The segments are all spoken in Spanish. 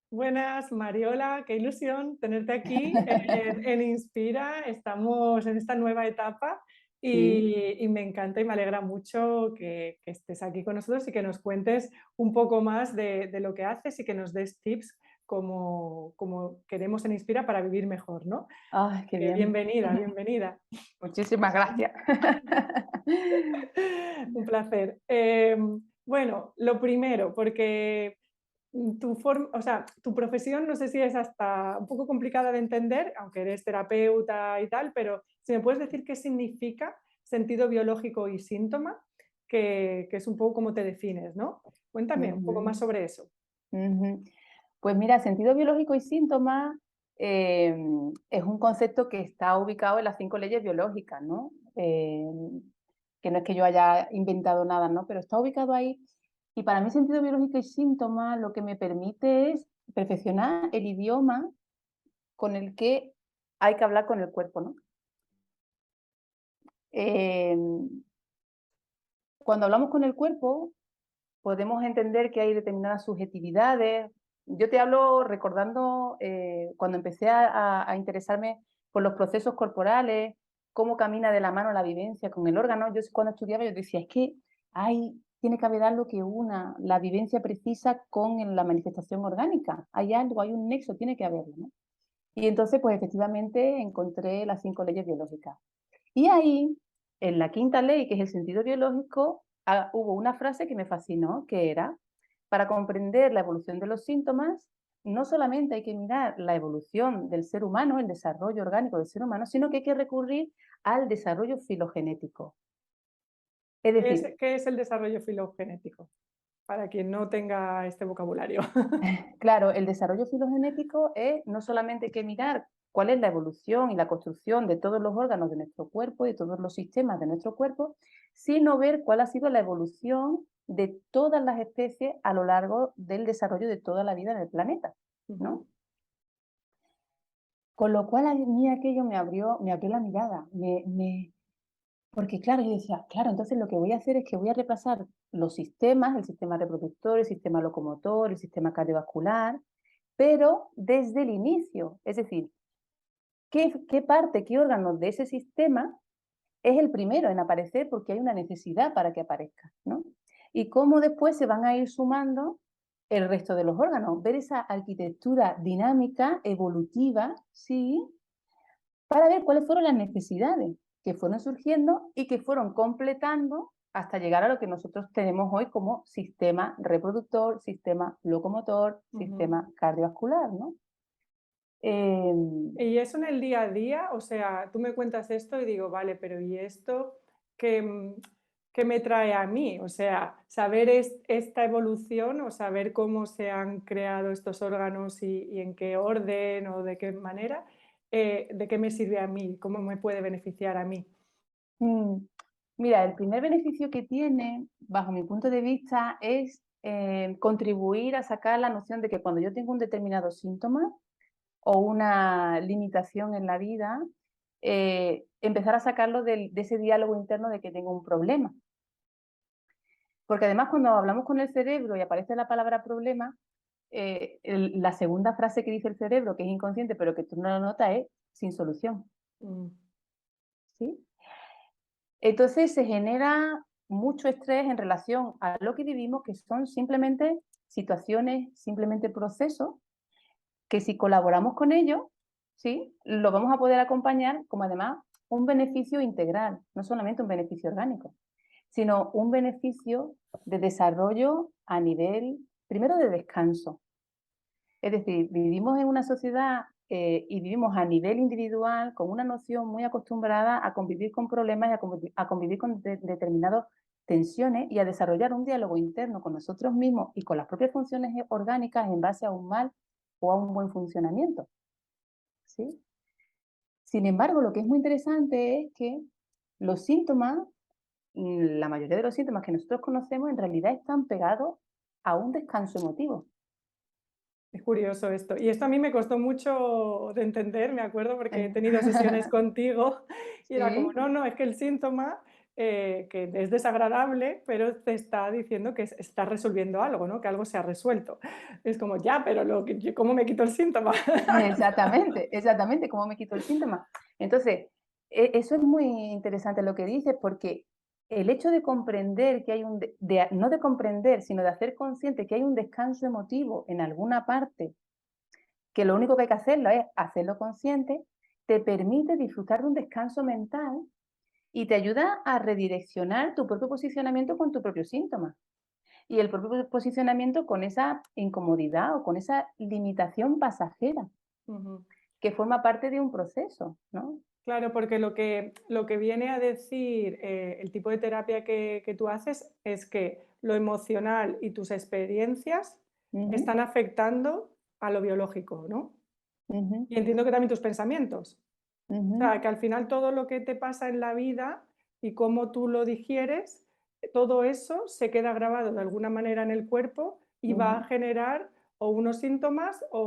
Buenas, Mariola, qué ilusión tenerte aquí en Inspira. Estamos en esta nueva etapa Sí. y me encanta y me alegra mucho que estés aquí con nosotros y que nos cuentes un poco más de lo que haces y que nos des tips como queremos en Inspira para vivir mejor, ¿no? Ay, qué bien. Bienvenida, bienvenida. Muchísimas gracias. Un placer. Bueno, lo primero, porque o sea, tu profesión no sé si es hasta un poco complicada de entender, aunque eres terapeuta y tal, pero si me puedes decir qué significa sentido biológico y síntoma, que es un poco cómo te defines, ¿no? Cuéntame un poco Ujú, más sobre eso. ujú. Pues mira, sentido biológico y síntoma es un concepto que está ubicado en las 5 leyes biológicas, ¿no? Que no es que yo haya inventado nada, ¿no? Pero está ubicado ahí. Y para mí sentido biológico y síntoma lo que me permite es perfeccionar el idioma con el que hay que hablar con el cuerpo, ¿no? Em, Cuando hablamos con el cuerpo, podemos entender que hay determinadas subjetividades. Yo te hablo recordando cuando empecé a interesarme por los procesos corporales, cómo camina de la mano la vivencia con el órgano. Yo cuando estudiaba yo decía, es que tiene que haber algo que una la vivencia precisa con la manifestación orgánica. Hay algo, hay un nexo, tiene que haberlo, ¿no? Y entonces, pues efectivamente encontré las 5 leyes biológicas. Y ahí, en la quinta ley, que es el sentido biológico, hubo una frase que me fascinó, que era, para comprender la evolución de los síntomas, no solamente hay que mirar la evolución del ser humano, el desarrollo orgánico del ser humano, sino que hay que recurrir al desarrollo filogenético. Es decir, ¿Qué es el desarrollo filogenético? Para quien no tenga este vocabulario. claro, el desarrollo filogenético es no solamente que mirar cuál es la evolución y la construcción de todos los órganos de nuestro cuerpo y de todos los sistemas de nuestro cuerpo, sino ver cuál ha sido la evolución de todas las especies a lo largo del desarrollo de toda la vida en el planeta, ¿no? Ujú. Con lo cual a mí aquello me abrió la mirada, porque claro, yo decía, claro, entonces lo que voy a hacer es que voy a repasar los sistemas, el sistema reproductor, el sistema locomotor, el sistema cardiovascular, pero desde el inicio. Es decir, ¿qué parte, qué órgano de ese sistema es el primero en aparecer porque hay una necesidad para que aparezca, ¿no? Y cómo después se van a ir sumando el resto de los órganos, ver esa arquitectura dinámica, evolutiva, sí, para ver cuáles fueron las necesidades que fueron surgiendo y que fueron completando hasta llegar a lo que nosotros tenemos hoy como sistema reproductor, sistema locomotor, Ujú. sistema cardiovascular, ¿no? Em, Y eso en el día a día, o sea, tú me cuentas esto y digo, vale, pero ¿y esto qué, qué me trae a mí? O sea, saber esta evolución o saber cómo se han creado estos órganos y en qué orden o de qué manera, ¿de qué me sirve a mí? ¿Cómo me puede beneficiar a mí? mm, Mira, el primer beneficio que tiene, bajo mi punto de vista, es contribuir a sacar la noción de que cuando yo tengo un determinado síntoma o una limitación en la vida, empezar a sacarlo de ese diálogo interno de que tengo un problema. Porque además cuando hablamos con el cerebro y aparece la palabra problema, la segunda frase que dice el cerebro, que es inconsciente, pero que tú no lo notas, es sin solución. Mm. ¿Sí? Entonces se genera mucho estrés en relación a lo que vivimos, que son simplemente situaciones, simplemente procesos, que si colaboramos con ellos, ¿sí? Lo vamos a poder acompañar como además un beneficio integral, no solamente un beneficio orgánico, sino un beneficio de desarrollo a nivel, primero de descanso. Es decir, vivimos en una sociedad y vivimos a nivel individual con una noción muy acostumbrada a convivir con problemas y a convivir con determinadas tensiones y a desarrollar un diálogo interno con nosotros mismos y con las propias funciones orgánicas en base a un mal o a un buen funcionamiento, ¿sí? Sin embargo, lo que es muy interesante es que los síntomas, la mayoría de los síntomas que nosotros conocemos en realidad están pegados a un descanso emotivo. Es curioso esto. Y esto a mí me costó mucho de entender, me acuerdo, porque he Eh, tenido sesiones contigo y era como, Sí, no, no, es que el síntoma que es desagradable, pero te está diciendo que estás resolviendo algo, ¿no? Que algo se ha resuelto. Es como, ya, pero ¿cómo me quito el síntoma? Exactamente, exactamente, cómo me quito el síntoma. Entonces, eso es muy interesante lo que dices, porque el hecho de comprender que hay no de comprender, sino de hacer consciente que hay un descanso emotivo en alguna parte, que lo único que hay que hacerlo es hacerlo consciente, te permite disfrutar de un descanso mental y te ayuda a redireccionar tu propio posicionamiento con tu propio síntoma. Y el propio posicionamiento con esa incomodidad o con esa limitación pasajera Ujú. que forma parte de un proceso, ¿no? Claro, porque lo que viene a decir el tipo de terapia que tú haces es que lo emocional y tus experiencias Ujú, están afectando a lo biológico, ¿no? ujú, Y entiendo que también tus pensamientos. O ujú, sea, que al final todo lo que te pasa en la vida y cómo tú lo digieres, todo eso se queda grabado de alguna manera en el cuerpo y va a ujú, generar o unos síntomas o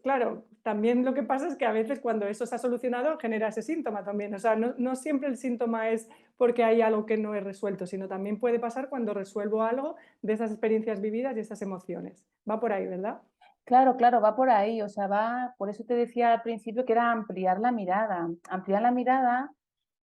claro, también lo que pasa es que a veces cuando eso se ha solucionado genera ese síntoma también. O sea, no siempre el síntoma es porque hay algo que no es resuelto, sino también puede pasar cuando resuelvo algo de esas experiencias vividas y esas emociones. Va por ahí, ¿verdad? claro, claro, va por ahí, o sea, por eso te decía al principio que era ampliar la mirada.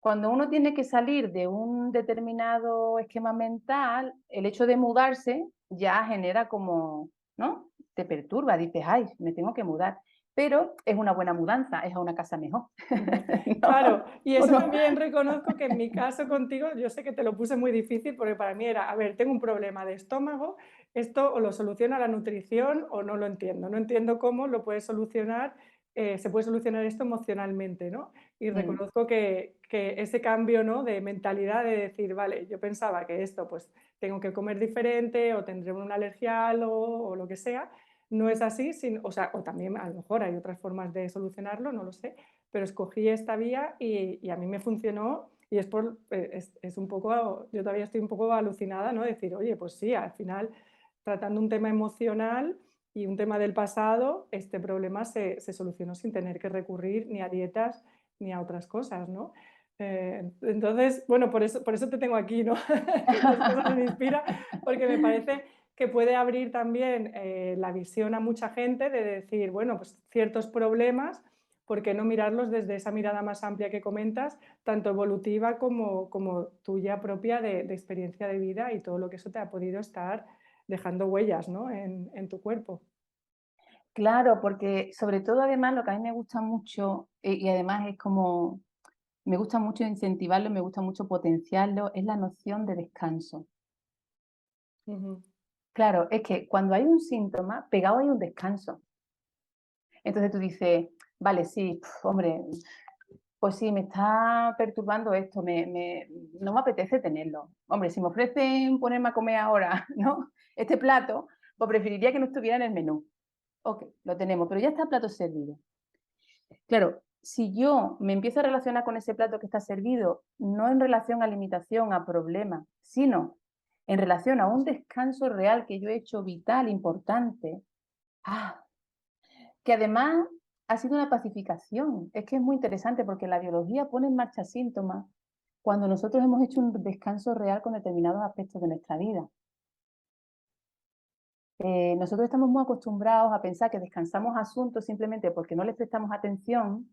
Cuando uno tiene que salir de un determinado esquema mental, el hecho de mudarse ya genera como, ¿no? Te perturba, dices, ay, me tengo que mudar. Pero es una buena mudanza, es a una casa mejor. Ujú. ¿No? Claro, y ¿O eso no? también reconozco que en mi caso contigo, yo sé que te lo puse muy difícil porque para mí era, a ver, tengo un problema de estómago, esto o lo soluciona la nutrición o no lo entiendo, no entiendo cómo lo puedes solucionar, se puede solucionar esto emocionalmente, ¿no? Y Mm, reconozco que ese cambio, ¿no? De mentalidad de decir, vale, yo pensaba que esto, pues tengo que comer diferente o tendré una alergia a algo o lo que sea, no es así, o sea, o también a lo mejor hay otras formas de solucionarlo, no lo sé, pero escogí esta vía y a mí me funcionó y es un poco, yo todavía estoy un poco alucinada, ¿no? Decir, oye, pues sí, al final, tratando un tema emocional y un tema del pasado, este problema se solucionó sin tener que recurrir ni a dietas ni a otras cosas, ¿no? Entonces, bueno, por eso te tengo aquí, ¿no? Estas cosas me inspiran, porque me parece que puede abrir también la visión a mucha gente de decir, bueno, pues ciertos problemas, ¿por qué no mirarlos desde esa mirada más amplia que comentas, tanto evolutiva como tuya propia de experiencia de vida y todo lo que eso te ha podido estar dejando huellas, ¿no? en tu cuerpo? claro, porque sobre todo además lo que a mí me gusta mucho, y además es como, me gusta mucho incentivarlo, me gusta mucho potenciarlo, es la noción de descanso. Ujú, Claro, es que cuando hay un síntoma, pegado hay un descanso. Entonces tú dices, vale, sí, hombre, pues sí, me está perturbando esto, no me apetece tenerlo. Hombre, si me ofrecen ponerme a comer ahora, ¿no? Este plato, pues preferiría que no estuviera en el menú. Ok, lo tenemos, pero ya está el plato servido. Claro, si yo me empiezo a relacionar con ese plato que está servido, no en relación a limitación, a problema, sino en relación a un descanso real que yo he hecho vital, importante, ah, que además ha sido una pacificación. Es que es muy interesante porque la biología pone en marcha síntomas cuando nosotros hemos hecho un descanso real con determinados aspectos de nuestra vida. Nosotros estamos muy acostumbrados a pensar que descansamos asuntos simplemente porque no les prestamos atención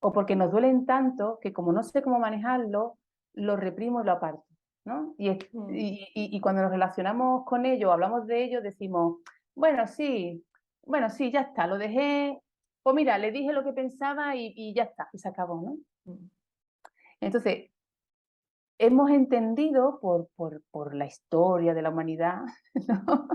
o porque nos duelen tanto que como no sé cómo manejarlo, lo reprimo y lo aparto, ¿no? mm, Y cuando nos relacionamos con ellos, hablamos de ellos, decimos, bueno, sí, bueno, sí, ya está, lo dejé, pues mira, le dije lo que pensaba y ya está, y se acabó, ¿no? mm, Entonces, hemos entendido por la historia de la humanidad, ¿no?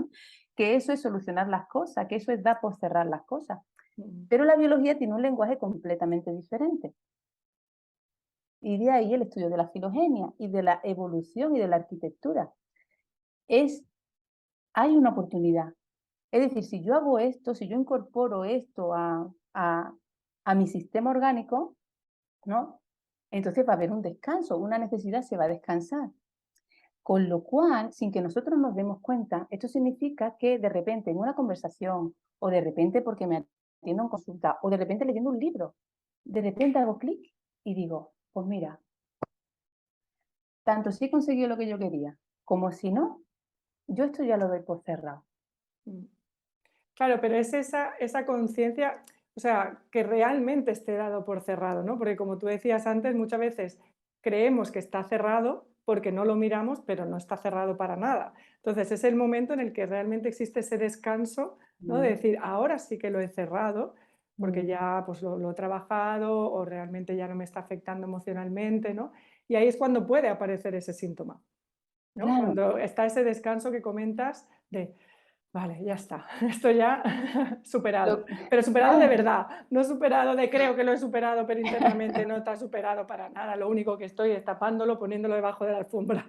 Que eso es solucionar las cosas, que eso es dar por cerrar las cosas. mm. Pero la biología tiene un lenguaje completamente diferente. Y de ahí el estudio de la filogenia y de la evolución y de la arquitectura. Es, hay una oportunidad. Es decir, si yo hago esto, si yo incorporo esto a mi sistema orgánico, ¿no? Entonces va a haber un descanso, una necesidad, se va a descansar. Con lo cual, sin que nosotros nos demos cuenta, esto significa que de repente en una conversación, o de repente porque me atiendo en consulta, o de repente leyendo un libro, de repente hago clic y digo, pues mira, tanto si he conseguido lo que yo quería, como si no, yo esto ya lo doy por cerrado. Mm. Claro, pero es esa conciencia, o sea, que realmente esté dado por cerrado, ¿no? Porque como tú decías antes, muchas veces creemos que está cerrado porque no lo miramos, pero no está cerrado para nada. Entonces, es el momento en el que realmente existe ese descanso, ¿no? De Mm, decir, ahora sí que lo he cerrado, porque mm, ya pues lo he trabajado o realmente ya no me está afectando emocionalmente, ¿no? Y ahí es cuando puede aparecer ese síntoma, ¿no? claro, Cuando está ese descanso que comentas de, vale, ya está, esto ya superado, lo- pero superado de claro. verdad, no superado de creo que lo he superado, pero internamente no está superado para nada, lo único que estoy es tapándolo, poniéndolo debajo de la alfombra.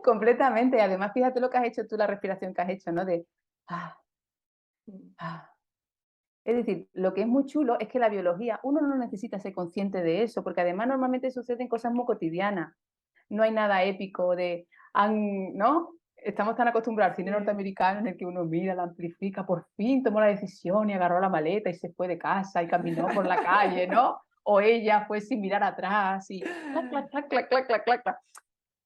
Completamente. Además, fíjate lo que has hecho tú, la respiración que has hecho, ¿no? De, ah, ah. Es decir, lo que es muy chulo es que la biología, uno no necesita ser consciente de eso, porque además normalmente suceden cosas muy cotidianas. No hay nada épico de, ¿no? Estamos tan acostumbrados al cine Sí. norteamericano en el que uno mira, la amplifica, por fin tomó la decisión y agarró la maleta y se fue de casa y caminó por la calle, ¿no? O ella fue sin mirar atrás y clac, clac, clac, clac, clac, clac, clac, clac.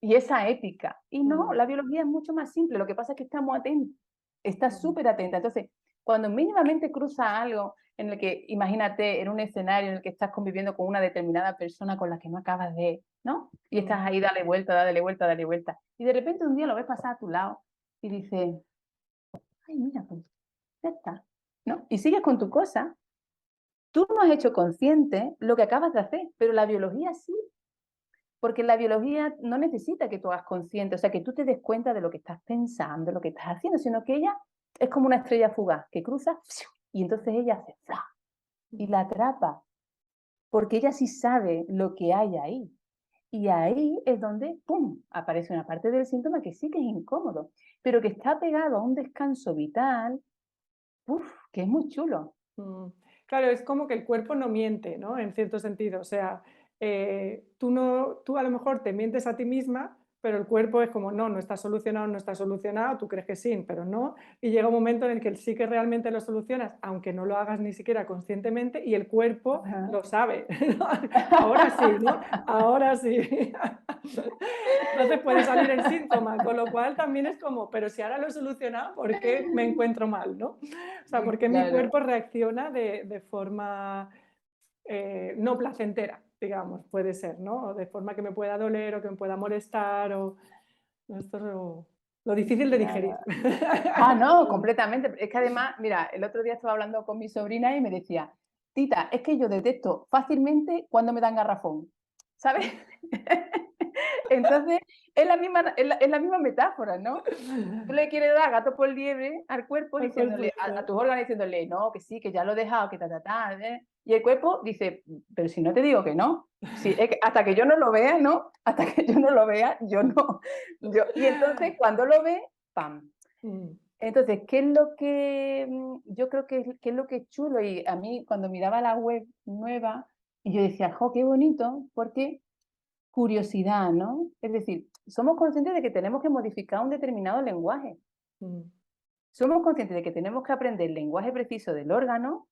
Y esa épica. Y no, Mm, la biología es mucho más simple, lo que pasa es que estamos atentos, está mm, súper atenta. Entonces, cuando mínimamente cruza algo en el que, imagínate, en un escenario en el que estás conviviendo con una determinada persona con la que no acabas de, ¿no? Y mm, estás ahí, dale vuelta, dale vuelta, dale vuelta. Y de repente un día lo ves pasar a tu lado y dices, ay, mira, pues ya está, ¿no? Y sigues con tu cosa. Tú no has hecho consciente lo que acabas de hacer, pero la biología sí. Porque la biología no necesita que tú hagas consciente, o sea, que tú te des cuenta de lo que estás pensando, lo que estás haciendo, sino que ella es como una estrella fugaz que cruza y entonces ella hace ¡fla! Y mm. la atrapa, porque ella sí sabe lo que hay ahí. Y ahí es donde, ¡pum!, aparece una parte del síntoma que sí que es incómodo, pero que está pegado a un descanso vital, ¡uf!, que es muy chulo. Mm. Claro, es como que el cuerpo no miente, ¿no? En cierto sentido. O sea, tú, no, tú a lo mejor te mientes a ti misma, pero el cuerpo es como, no, no está solucionado, no está solucionado, tú crees que sí, pero no. Y llega un momento en el que sí que realmente lo solucionas, aunque no lo hagas ni siquiera conscientemente, y el cuerpo Ajá. lo sabe. Ahora sí, ¿no? Ahora sí. Entonces puede salir el síntoma, con lo cual también es como, pero si ahora lo he solucionado, ¿por qué me encuentro mal, no? O sea, ¿por qué mi Claro. cuerpo reacciona de forma no placentera, digamos, puede ser, ¿no? O de forma que me pueda doler o que me pueda molestar, o esto es lo difícil de Claro. digerir. Ah, no, completamente. Es que además, mira, el otro día estaba hablando con mi sobrina y me decía, Tita, es que yo detecto fácilmente cuando me dan garrafón, ¿sabes? Entonces, es la misma metáfora, ¿no? Tú le quieres dar gato por liebre al cuerpo Por diciéndole, a supuesto. tus órganos diciéndole, no, que sí, que ya lo he dejado, que ta, ta, ta, ¿eh? Y el cuerpo dice, pero si no te digo que no. Sí, es que hasta que yo no lo vea, ¿no? Hasta que yo no lo vea, yo no. Y entonces cuando lo ve, ¡pam! Mm, Entonces, ¿qué es lo que yo creo que es lo que es chulo? Y a mí, cuando miraba la web nueva, y yo decía, ¡jo, qué bonito! Porque curiosidad, ¿no? Es decir, somos conscientes de que tenemos que modificar un determinado lenguaje. mm, Somos conscientes de que tenemos que aprender el lenguaje preciso del órgano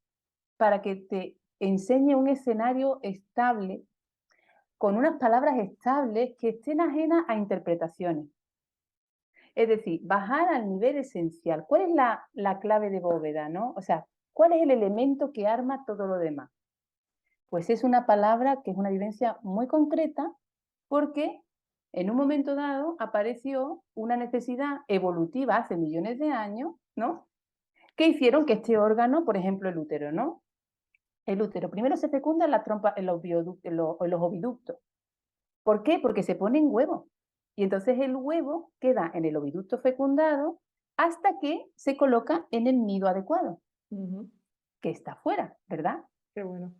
para que te enseñe un escenario estable, con unas palabras estables que estén ajenas a interpretaciones. Es decir, bajar al nivel esencial. ¿Cuál es la clave de bóveda, no? O sea, ¿cuál es el elemento que arma todo lo demás? Pues es una palabra que es una vivencia muy concreta porque en un momento dado apareció una necesidad evolutiva hace millones de años, ¿no? Que hicieron que este órgano, por ejemplo el útero, ¿no? El útero primero se fecunda en la trompa, en los oviductos. ¿Por qué? Porque se ponen huevos. Y entonces el huevo queda en el oviducto fecundado hasta que se coloca en el nido adecuado, ujú. que está fuera, ¿verdad? Qué bueno.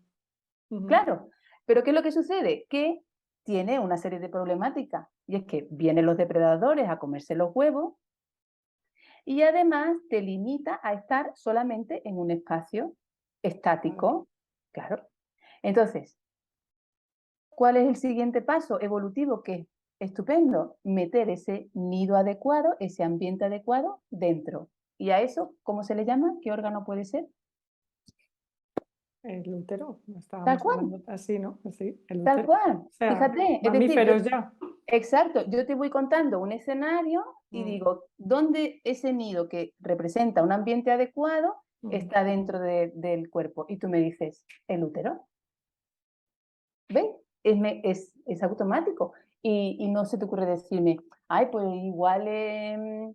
Ujú, Claro. Pero ¿qué es lo que sucede? Que tiene una serie de problemáticas. Y es que vienen los depredadores a comerse los huevos y además te limita a estar solamente en un espacio claro. estático. Claro. Entonces, ¿cuál es el siguiente paso evolutivo? Que estupendo, meter ese nido adecuado, ese ambiente adecuado dentro. ¿Y a eso cómo se le llama? ¿Qué órgano puede ser? el útero, Tal estábamos cual, hablando así, ¿no? Sí, el tal útero. cual. O sea, Fíjate, es decir, mamíferos ya. exacto, yo te voy contando un escenario y Mm, digo, ¿dónde ese nido que representa un ambiente adecuado mm, está dentro del cuerpo? Y tú me dices, el útero. ¿Ves? Es automático. Y no se te ocurre decirme, ay, pues igual el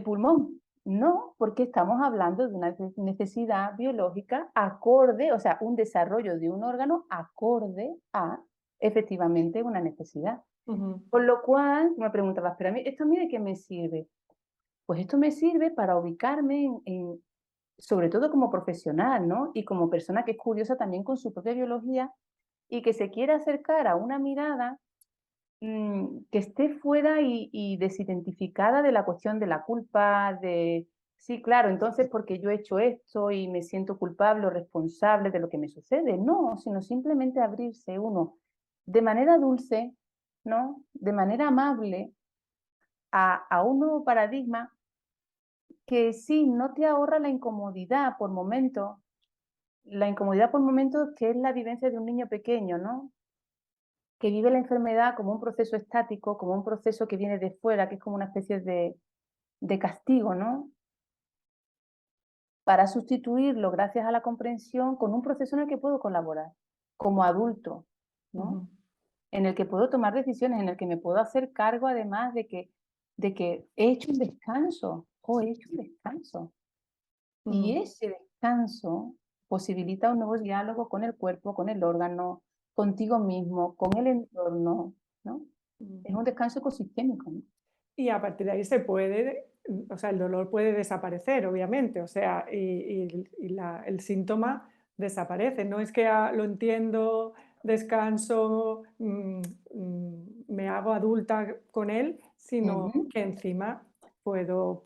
pulmón. No, porque estamos hablando de una necesidad biológica acorde, o sea, un desarrollo de un órgano acorde a efectivamente una necesidad. ujú, Con lo cual, me preguntabas, pero a mí, ¿esto a mí de qué me sirve? Pues esto me sirve para ubicarme sobre todo como profesional, ¿no? Y como persona que es curiosa también con su propia biología y que se quiere acercar a una mirada que esté fuera y desidentificada de la cuestión de la culpa, de, sí, claro, entonces porque yo he hecho esto y me siento culpable o responsable de lo que me sucede. No, sino simplemente abrirse uno de manera dulce, ¿no? De manera amable a un nuevo paradigma que sí, no te ahorra la incomodidad por momentos que es la vivencia de un niño pequeño, ¿no? Que vive la enfermedad como un proceso estático, como un proceso que viene de fuera, que es como una especie de castigo, ¿no? Para sustituirlo, gracias a la comprensión, con un proceso en el que puedo colaborar como adulto, ¿no? ujú, En el que puedo tomar decisiones, en el que me puedo hacer cargo además de que he hecho un descanso, o he hecho un descanso. Y mm, ese descanso posibilita un nuevo diálogo con el cuerpo, con el órgano, contigo mismo, con el entorno, ¿no? mm. Es un descanso ecosistémico, ¿no? Y a partir de ahí se puede, o sea, el dolor puede desaparecer, obviamente, o sea, el síntoma desaparece. No es que lo entiendo, descanso, me hago adulta con él, sino Ujú, que encima puedo,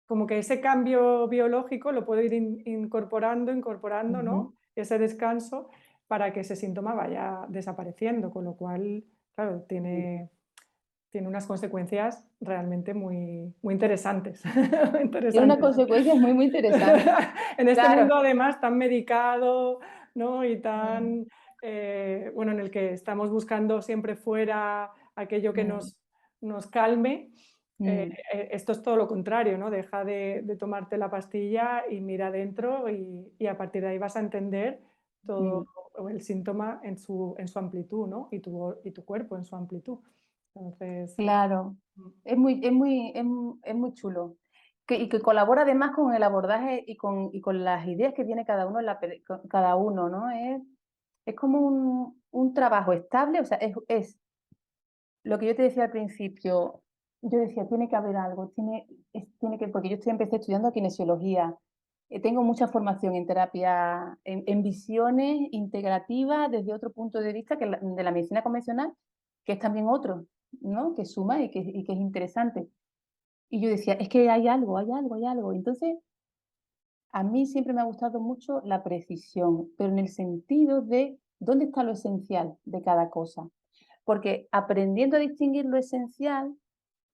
como que ese cambio biológico lo puedo ir incorporando, ujú, ¿no? Ese descanso para que ese síntoma vaya desapareciendo, con lo cual, claro, sí. tiene unas consecuencias realmente muy, muy interesantes. Muy Tiene unas interesantes. consecuencias muy, muy interesantes. En este Claro. mundo, además, tan medicado, ¿no? Y Mm, tan, bueno, en el que estamos buscando siempre fuera aquello que mm, nos calme, mm, esto es todo lo contrario, ¿no? Deja de tomarte la pastilla y mira adentro y a partir de ahí vas a entender todo mm. el síntoma en su amplitud, ¿no? Y tu cuerpo en su amplitud. Entonces, Claro. mm, Es muy chulo. Y que colabora además con el abordaje y con las ideas que tiene cada uno, cada uno, ¿no? Es como un trabajo estable, o sea, es lo que yo te decía al principio, yo decía, tiene que haber algo, tiene que, porque empecé estudiando kinesiología, tengo mucha formación en terapia, en visiones integrativas desde otro punto de vista que de la medicina convencional, que es también otro, ¿no? Que suma y que es interesante. Y yo decía, es que hay algo, hay algo, hay algo. Entonces, a mí siempre me ha gustado mucho la precisión, pero en el sentido de dónde está lo esencial de cada cosa. Porque aprendiendo a distinguir lo esencial,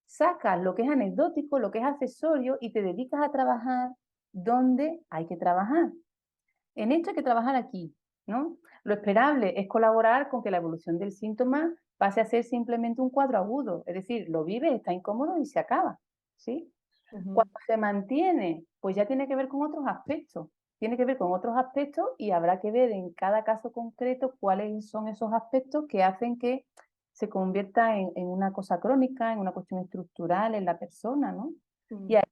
sacas lo que es anecdótico, lo que es accesorio y te dedicas a trabajar donde hay que trabajar. En esto hay que trabajar aquí, ¿no? Lo esperable es colaborar con que la evolución del síntoma pase a ser simplemente un cuadro agudo, es decir, lo vives, está incómodo y se acaba, ¿sí? ujú, Cuando se mantiene, pues ya tiene que ver con otros aspectos, tiene que ver con otros aspectos y habrá que ver en cada caso concreto cuáles son esos aspectos que hacen que se convierta en una cosa crónica, en una cuestión estructural en la persona, ¿no? Y mm, a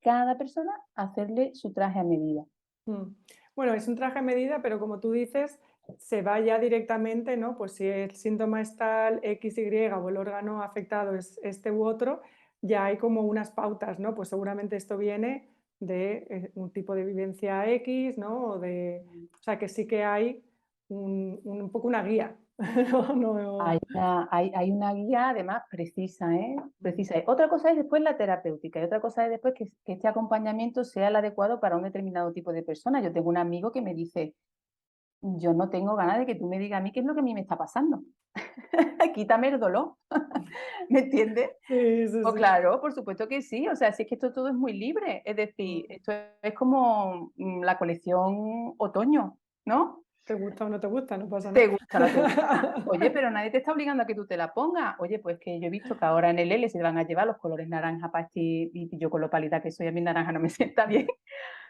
cada persona hacerle su traje a medida. mm. Bueno, es un traje a medida, pero como tú dices, se va ya directamente, ¿no? Pues si el síntoma es tal, X, Y o el órgano afectado es este u otro, ya hay como unas pautas, ¿no? Pues seguramente esto viene de un tipo de vivencia X, ¿no? O sea, que sí que hay un poco una guía. No, no, Hay una guía además precisa, ¿eh? Precisa. Otra cosa es después la terapéutica y otra cosa es después que este acompañamiento sea el adecuado para un determinado tipo de persona. Yo tengo un amigo que me dice, yo no tengo ganas de que tú me digas a mí qué es lo que a mí me está pasando. Quítame el dolor, ¿me entiendes? Sí, sí, Pues sí. claro, por supuesto que sí, o sea, si es que esto todo es muy libre, es decir, Mm. esto es como la colección otoño, ¿no? ¿Te gusta o no te gusta? No pasa ¿Te nada. gusta o no te gusta? Oye, pero nadie te está obligando a que tú te la pongas. Oye, pues que yo he visto que ahora en el L se van a llevar los colores naranja para este, y yo con lo pálida que soy, a mí naranja no me sienta bien.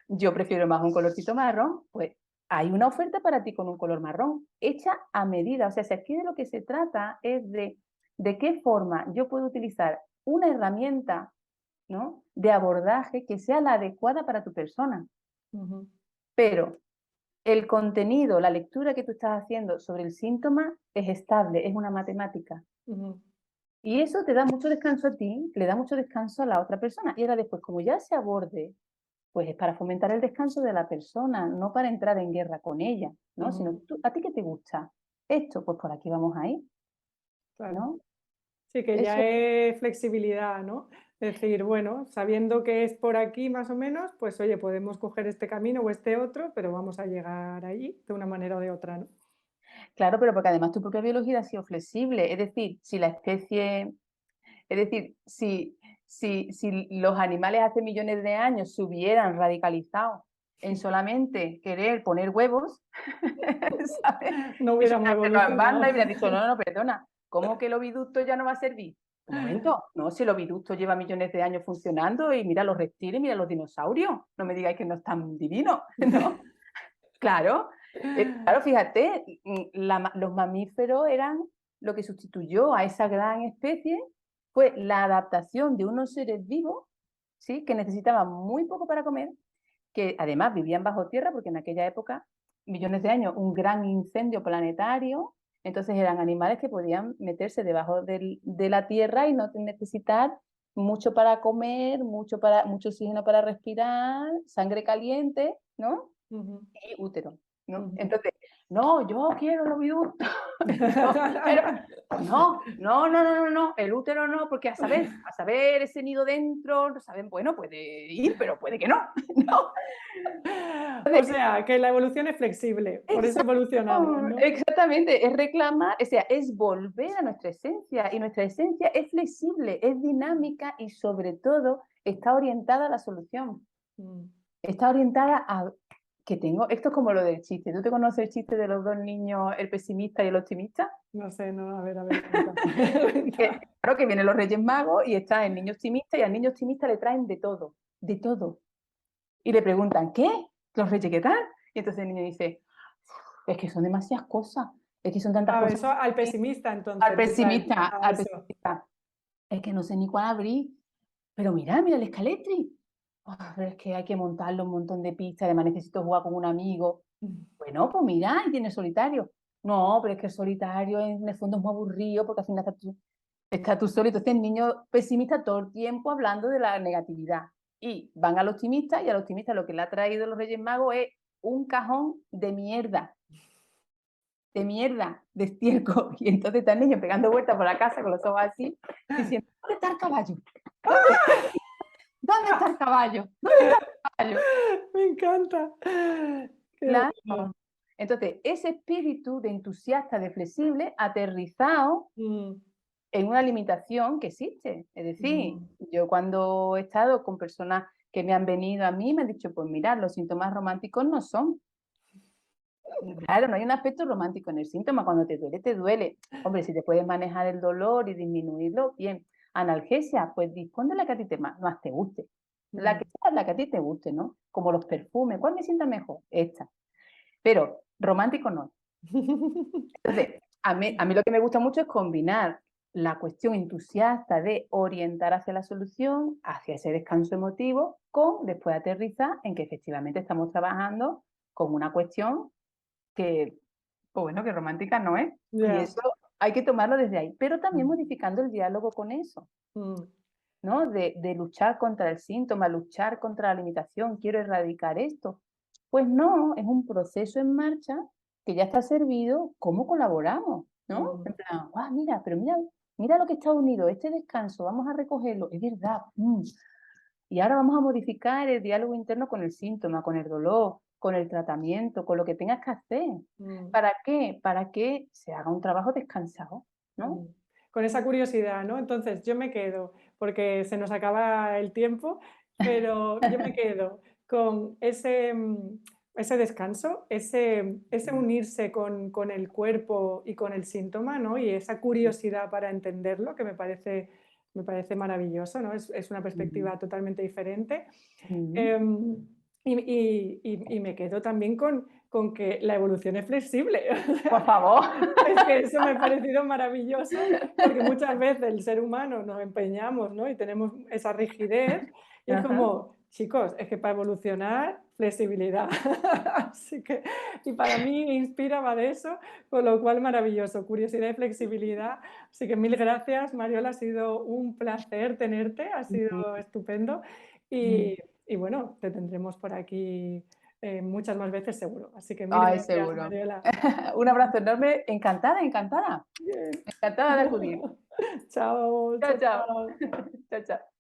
Yo prefiero más un colorcito marrón, pues hay una oferta para ti con un color marrón, hecha a medida. O sea, si aquí de lo que se trata es de qué forma yo puedo utilizar una herramienta, ¿no?, de abordaje que sea la adecuada para tu persona. Ujú, Pero el contenido, la lectura que tú estás haciendo sobre el síntoma es estable, es una matemática. ujú, Y eso te da mucho descanso a ti, le da mucho descanso a la otra persona. Y ahora después, como ya se aborde, pues es para fomentar el descanso de la persona, no para entrar en guerra con ella, ¿no? Sino, ujú, tú, ¿a ti qué te gusta? Esto, pues por aquí vamos a ir, claro. ¿no? Sí, que ya Eso, es flexibilidad, ¿no? Decir, bueno, sabiendo que es por aquí más o menos, pues oye, podemos coger este camino o este otro, pero vamos a llegar allí de una manera o de otra, ¿no? claro, pero porque además tu propia biología ha sido flexible. Es decir, si la especie, es decir, si los animales hace millones de años se hubieran radicalizado en solamente querer poner huevos, ¿sabes? No Y se hubiéramos hubieran cerrado en banda y evolucionado. hubieran dicho, no, no, no, perdona, ¿cómo que el oviducto ya no va a servir? Un momento, no, si el oviducto lleva millones de años funcionando y mira los reptiles, mira los dinosaurios, no me digáis que no es tan divino, ¿no? Claro, claro, fíjate, los mamíferos eran lo que sustituyó a esa gran especie, fue la adaptación de unos seres vivos, ¿sí?, que necesitaban muy poco para comer, que además vivían bajo tierra, porque en aquella época, millones de años, un gran incendio planetario, entonces eran animales que podían meterse debajo de la tierra y no necesitar mucho para comer, mucho oxígeno para respirar, sangre caliente, ¿no? Ujú, Y útero, ¿no? ujú. Entonces, no, yo quiero el oviducto. Pero no, el útero no, porque a saber ese nido dentro, no saben, bueno, puede ir, pero puede que no, ¿no? O sea, que la evolución es flexible, por eso evolucionamos, ¿no? Exactamente, es reclamar, o sea, es volver a nuestra esencia, y nuestra esencia es flexible, es dinámica y sobre todo está orientada a la solución, Mm. está orientada a que tengo, esto es como lo del chiste, ¿tú te conoces el chiste de los dos niños, el pesimista y el optimista? No sé, no, a ver, cuenta. Que, Cuenta. claro, que vienen los Reyes Magos y está el niño optimista y al niño optimista le traen de todo. Y le preguntan, ¿qué? ¿Los Reyes qué tal? Y entonces el niño dice, es que son demasiadas cosas, es que son tantas Ah, cosas. eso al pesimista entonces le traen a Al eso. pesimista, es que no sé ni cuál abrir, pero mira el escaletri. Ah, pero es que hay que montarlo un montón de pistas, además necesito jugar con un amigo. Bueno, pues mira, y tiene solitario. No, pero es que el solitario en el fondo es muy aburrido porque al final está tú solo. Entonces el niño pesimista todo el tiempo hablando de la negatividad. Y van al optimista y al optimista lo que le ha traído los Reyes Magos es un cajón de estiércol. Y entonces está el niño pegando vueltas por la casa con los ojos así, diciendo, ¿dónde está el caballo? ¿Dónde, dónde está el caballo? ¿Dónde está el caballo? Me encanta. Qué bueno. Claro. Entonces, ese espíritu de entusiasta, de flexible, aterrizado Mm, en una limitación que existe. Es decir, mm, yo cuando he estado con personas que me han venido a mí, me han dicho, pues mira, los síntomas románticos no son. Claro, no hay un aspecto romántico en el síntoma. Cuando te duele, te duele. Hombre, si te puedes manejar el dolor y disminuirlo, bien. Analgesia, pues dispón de la que a ti más te guste. La mm. que sea la que a ti te guste, ¿no? Como los perfumes. ¿Cuál me sienta mejor? Esta. Pero romántico no. Entonces, a mí lo que me gusta mucho es combinar la cuestión entusiasta de orientar hacia la solución, hacia ese descanso emotivo, con después aterrizar en que efectivamente estamos trabajando con una cuestión que, pues bueno, que romántica no es. Y Ya. eso hay que tomarlo desde ahí, pero también Mm, modificando el diálogo con eso, mm, ¿no? De luchar contra el síntoma, luchar contra la limitación, quiero erradicar esto. Pues no, es un proceso en marcha que ya está servido, ¿cómo colaboramos? ¿No? mm, En plan, guau, mira, pero mira lo que está unido, este descanso, vamos a recogerlo, es verdad. Y ahora vamos a modificar el diálogo interno con el síntoma, con el dolor, con el tratamiento, con lo que tengas que hacer. mm, ¿Para qué? Para que se haga un trabajo descansado, ¿no? mm. Con esa curiosidad, ¿no? Entonces, yo me quedo, porque se nos acaba el tiempo, pero yo me quedo con ese, ese descanso, ese Mm, unirse con el cuerpo y con el síntoma, ¿no? Y esa curiosidad para entenderlo, que me parece maravilloso, ¿no? Es una mm, perspectiva totalmente diferente. mm. Em, y me quedo también con que la evolución es flexible. O Por sea, favor. es que eso me ha parecido maravilloso, porque muchas veces el ser humano nos empeñamos, ¿no? Y tenemos esa rigidez, y es Ajá. como, chicos, es que para evolucionar, flexibilidad. Así que, y para mí Inspira va de eso, con lo cual maravilloso, curiosidad y flexibilidad. Así que mil gracias, Mariola, ha sido un placer tenerte, ha Mm, sido estupendo. mm. Y bueno, te tendremos por aquí muchas más veces seguro. Así que mil Ay, gracias, seguro. Mariola. Un abrazo enorme. Encantada, encantada. Bien. Encantada de acudir. Chao, Chao, chao, chao. chao. Chao, chao.